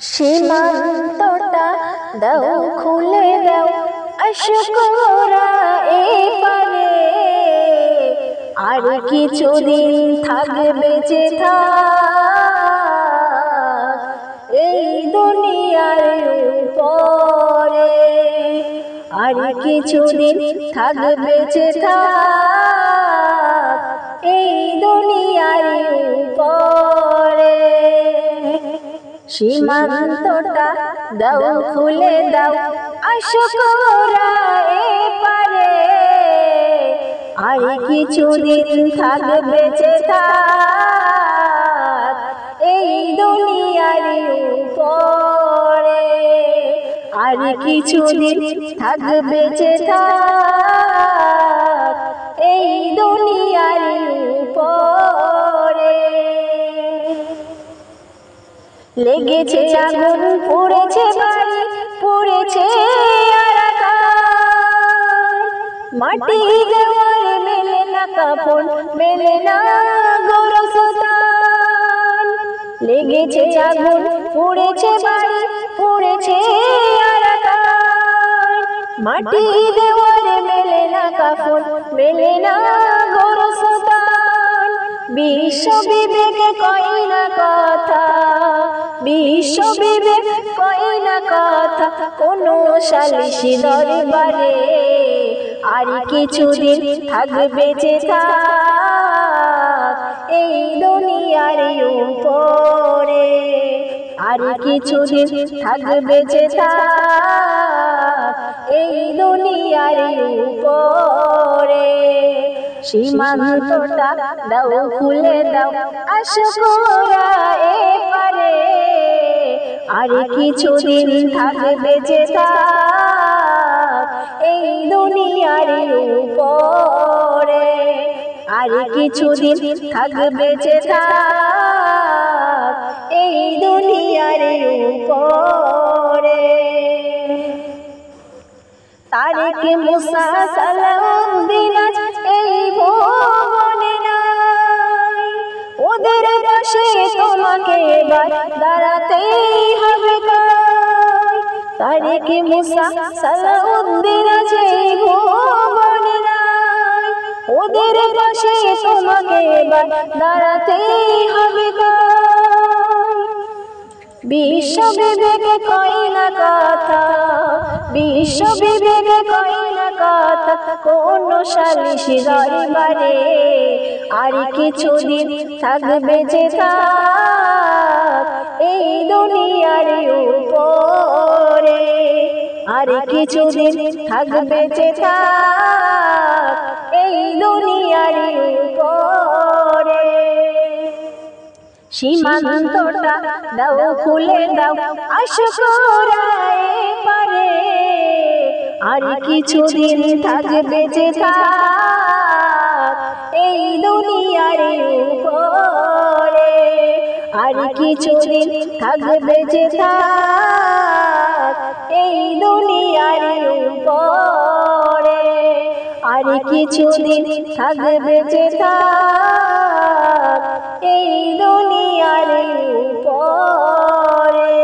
সীমান্তটা দাও খুলে দাও, আশকরা এপারে আর কিছুদিন থাকবে বেঁচে থাক এই দুনিয়ার উপরে, আর কিছুদিন থাকবে বেঁচে থাক এই দুনিয়ার উপরে। সীমান্তটা দাও খুলে দাও, আশকরা এপারে আর কিছুদিন থাকবে বেঁচে থাক এই দুনিয়ার উপরে, আর কিছুদিন থাকবে বেঁচে থাক এই দুনিয়ার উপরে। লেগেছে আগুন, পুড়েছে বাড়ি, পুড়েছে মাটি দেওয়ার মেলে না কাপড়, মেলে না গোরস্থান। লেগেছে আগুন, পুড়েছে বাড়ি, পুড়েছে মাটি দেওয়ার মেলে না কাপড়, মেলে না গোরস্থান। বিশ্ব বিবেকে কয় না কথা, বিশ্ব বিবেক কয় না কথা কোনো সালিশি দরবারে, আর কিছুদিন থাকবে বেঁচে থাক এই দুনিয়ার উপরে, আর কিছুদিন থাকবে বেঁচে থাক এই দুনিয়ার উপরে। সীমান্তটা দাও খুলে দাও, আশকরা এপারে আর কিছুদিন থাকবে বেঁচে থাক এই দুনিয়ার উপরে, আর কিছুদিন থাকবে বেঁচে থাক এই দুনিয়ার উপরে। তারেক মুসা সালাউদ্দিন আজ এই ভুবনে নাই, ওদের পাশে তোমাকে এবার দাঁড়াতেই হবে। তারেক মুসা সালাউদ্দিন আজ এই ভুবনে নাই, ওদের পাশে তোমাকে এবার দাঁড়াতেই হবে। বিশ্ব বিবেকে কয় না কথা, বিশ্ব বিবেকে কয় না কথা কোনো সালিশি দরবারে, আর কিছুদিন থাকবে বেঁচে থাক এই দুনিয়ার উপরে, আর কিছুদিন থাকবে বেঁচে থাক এই দুনিয়ার উপরে। সীমান্তটা দাও খুলে দাও, আশকরা এপারে আর কিছুদিন থাকবে বেঁচে থাক এই দুনিয়ার উপরে, আর কিছুদিন থাকবে বেঁচে থাক এই দুনিয়ার উপরে, আর কিছুদিন থাকবে বেঁচে থাক এই দুনিয়ার উপরে।